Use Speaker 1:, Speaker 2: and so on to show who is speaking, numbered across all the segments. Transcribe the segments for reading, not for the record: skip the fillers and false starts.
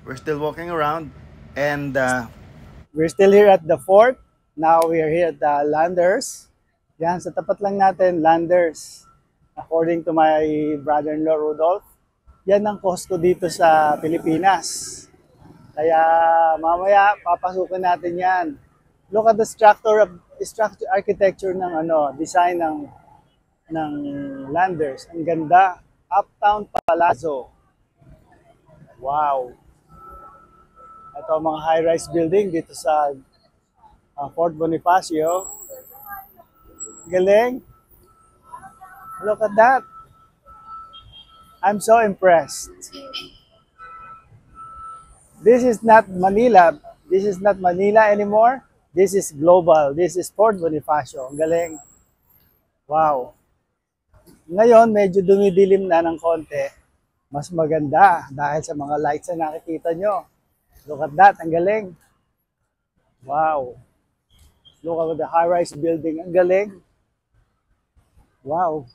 Speaker 1: We're still walking around, and
Speaker 2: We're still here at the fort. Now we are here at the Landers. Yan, sa tapat lang natin, Landers. According to my brother-in-law Rudolph, yan ang Costco dito sa Pilipinas. Kaya mamaya papasukin natin yan. Look at the structure architecture ng design ng Landers. Ang ganda. Uptown Palazzo. Wow. Ito ang mga high-rise building dito sa Fort Bonifacio. Galing. Look at that. I'm so impressed. This is not Manila. This is not Manila anymore. This is global. This is Fort Bonifacio. Ang galing. Wow. Ngayon, medyo dumidilim na ng konti. Mas maganda dahil sa mga lights na nakikita nyo. Look at that. Ang galing. Wow. Look at the high-rise building. Ang galing. Wow.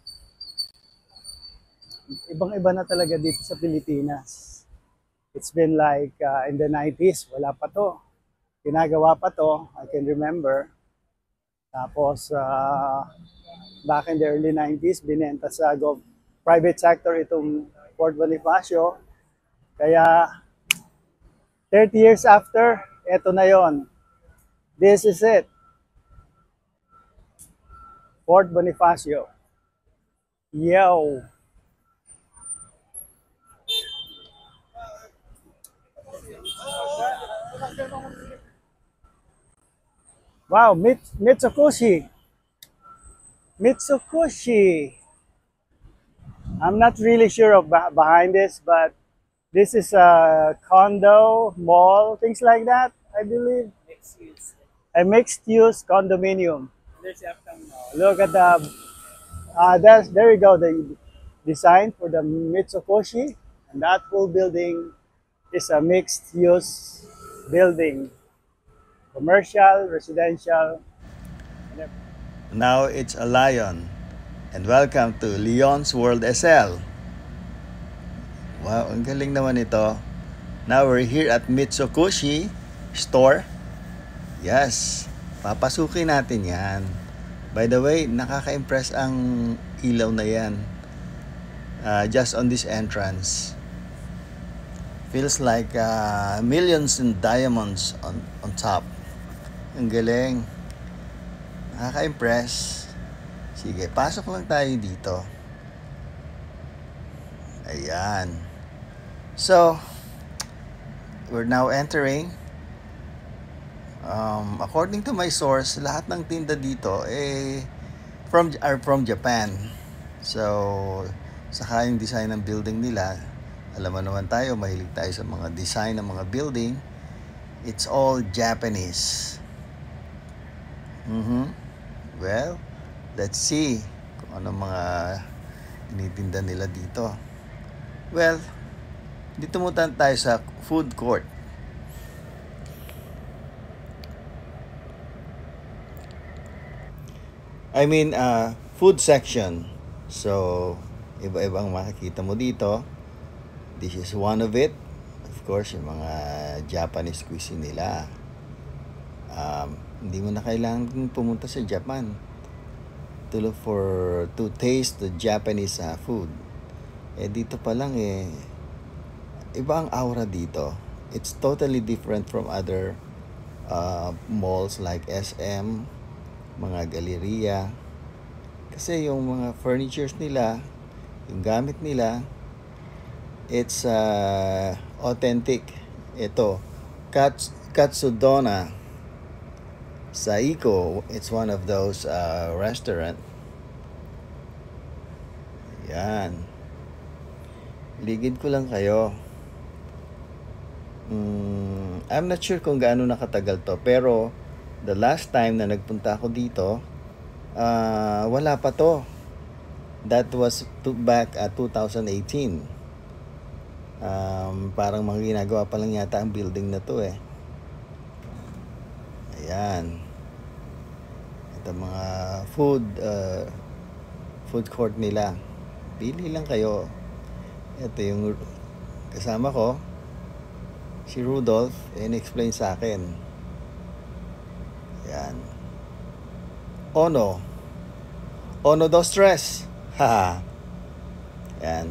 Speaker 2: Ibang-iba na talaga dito sa Pilipinas. It's been like in the 90s, wala pa to. Ginagawa pa to, I can remember. Tapos, back in the early 90s, binenta sa private sector itong Fort Bonifacio. Kaya, 30 years after, eto na yon. This is it. Fort Bonifacio. Yo! Wow, Mitsukushi. Mitsukushi. I'm not really sure of behind this, but this is a condo, mall, things like that, I believe.
Speaker 3: Mixed use.
Speaker 2: A mixed-use condominium.
Speaker 3: There's uptown mall.
Speaker 2: Look at there you go, the design for the Mitsukoshi. And that whole building is a mixed-use building. Commercial, residential.
Speaker 1: now it's a lion. And welcome to Leon's World SL. Wow, ang galing naman ito. Now we're here at Mitsukoshi store. Yes, papasukin natin yan. By the way, nakaka-impress ang ilaw na yan. Just on this entrance. Feels like millions in diamonds on top. Ang galing. Nakaka-impress. Sige, pasok lang tayo dito. Ayan. So, we're now entering. According to my source, lahat ng tinda dito are from Japan. So, saka yung design ng building nila, alam mo naman tayo, mahilig tayo sa mga design ng mga building. It's all Japanese. Well, let's see kung ano mga tinitinda nila dito. Well, dito muna tayo sa food court. I mean, food section. So, iba-ibang makikita mo dito. This is one of it. Of course, yung mga Japanese cuisine nila. Hindi mo na kailangan pumunta sa Japan to taste the Japanese food. Dito pa lang iba ang aura dito. It's totally different from other malls like SM, mga galeria. Kasi yung mga furnitures nila, yung gamit nila, it's authentic. Ito, Katsudona Saiko, it's one of those restaurant. Yan. Ligid ko lang kayo. I'm not sure kung gaano nakatagal to, pero the last time na nagpunta ako dito, wala pa to. That was back at 2018. Parang mga ginagawa pa lang yata ang building na to eh. Ayan. Ito mga food court nila. Pili lang kayo. Ito yung kasama ko. si Rudolph, in-explain sa akin. Yan. Ono. Ono daw stress. Haha. Yan.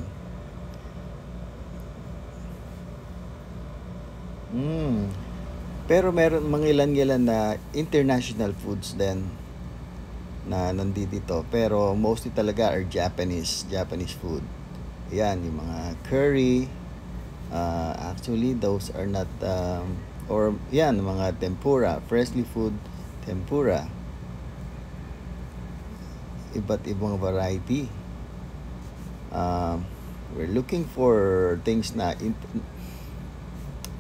Speaker 1: Pero meron mga ilan-ilan na international foods din na nandito. Pero mostly talaga are Japanese food. Yan, yung mga curry. Actually, those are not, or yan, mga tempura, freshly food tempura. Iba't ibang variety. We're looking for things na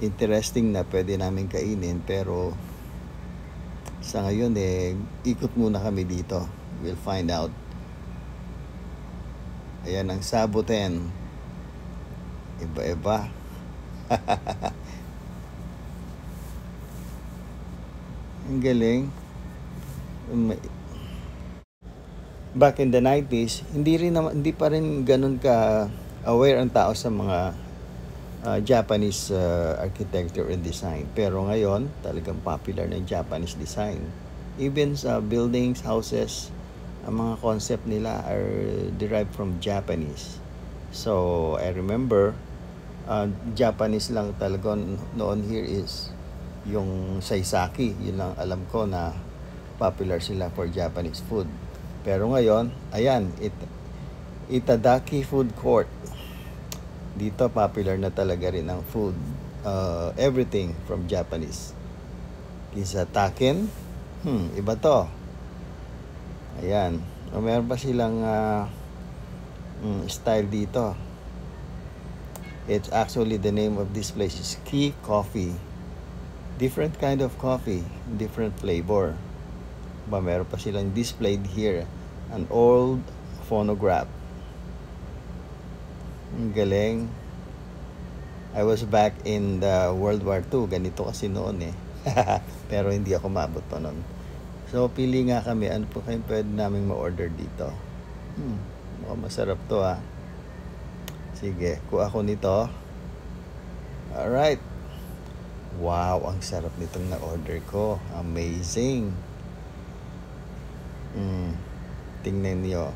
Speaker 1: interesting na pwede namin kainin, pero sa ngayon ikot muna kami dito. We'll find out. Ayan ang sabuten. Iba-iba. Ang galing. Back in the 90s, hindi pa rin ganun ka aware ang tao sa mga Japanese architecture and design. Pero ngayon, talagang popular na yung Japanese design. Even sa buildings, houses, ang mga concept nila are derived from Japanese. So, I remember, Japanese lang talaga noon here is yung Saisaki. Yun lang alam ko na popular sila for Japanese food. Pero ngayon, ayan, Itadaki Food Court. Dito popular na talaga rin ang food. Everything from Japanese. Kisataken. Iba to. Ayan. Meron pa silang style dito. It's actually the name of this place is Key Coffee. Different kind of coffee. Different flavor. Meron pa silang displayed here. An old phonograph. Ang galing. I was back in the World War II. Ganito kasi noon Pero hindi ako maabot pa noon. So, pili nga kami. Ano po kayo pwede namin ma-order dito? Mukhang masarap to Sige, kuha ko nito. Alright. Wow, ang sarap nitong na-order ko. Amazing. Tingnan niyo.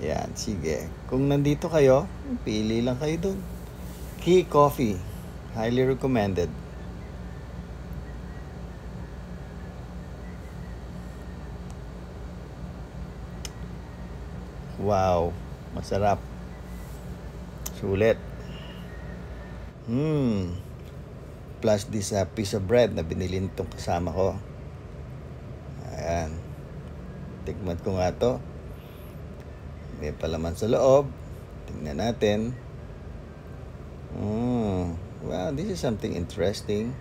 Speaker 1: Ayan, sige. Kung nandito kayo, pili lang kayo dun. Key Coffee. Highly recommended. Wow, masarap. Sulit. Plus this piece of bread na binili nitong kasama ko. Ayan. Tikman ko nga to. May palaman sa loob. Tingnan natin. Wow, this is something interesting.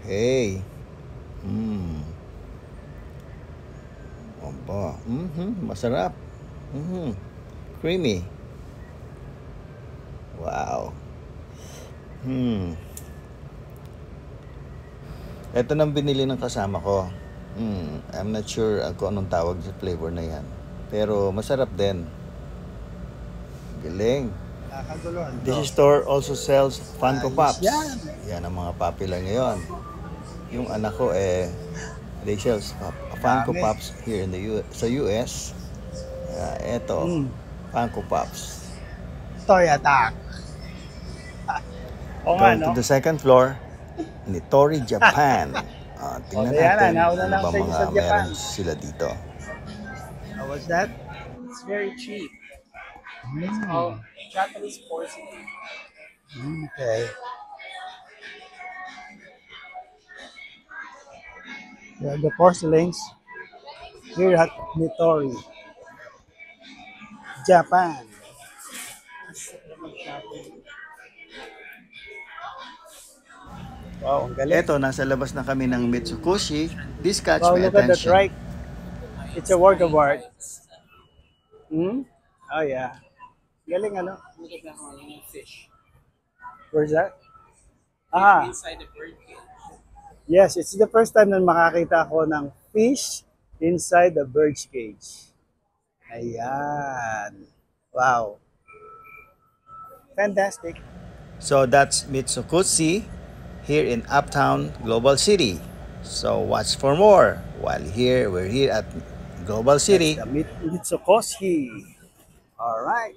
Speaker 1: Okay. Opo. Masarap. Creamy. Wow. Ito nang binili ng kasama ko. I'm not sure kung anong tawag sa flavor na yan. Pero masarap din. Galing. This store also sells Funko Pops. Yan ang mga popular ngayon. Yung anak ko they sell Funko Pops here in the sa US. Eto, Funko Pops.
Speaker 2: Toy Attack.
Speaker 1: Going to the second floor, Nitori Japan. Tingnan natin ano ba mga meron sila dito.
Speaker 2: How was that?
Speaker 3: It's very cheap. It's all Japanese porcelain.
Speaker 2: Okay. The porcelains here at Nitori, Japan. Wow, ang galing.
Speaker 1: Eto, nasa labas na kami ng Mitsukoshi. This catch
Speaker 2: Wow,
Speaker 1: my
Speaker 2: look at that
Speaker 1: attention.
Speaker 2: right. It's a work of art. Oh yeah. Galing ano?
Speaker 3: Look at that one, fish.
Speaker 2: Where's that?
Speaker 3: Inside the bird cage.
Speaker 2: Yes, it's the first time na makakita ako ng fish inside the bird's cage. Ayan. Wow. Fantastic.
Speaker 1: So that's Mitsukushi here in Uptown Global City. So watch for more. While here, we're here at Global City.
Speaker 2: The Mitsukoshi. All right.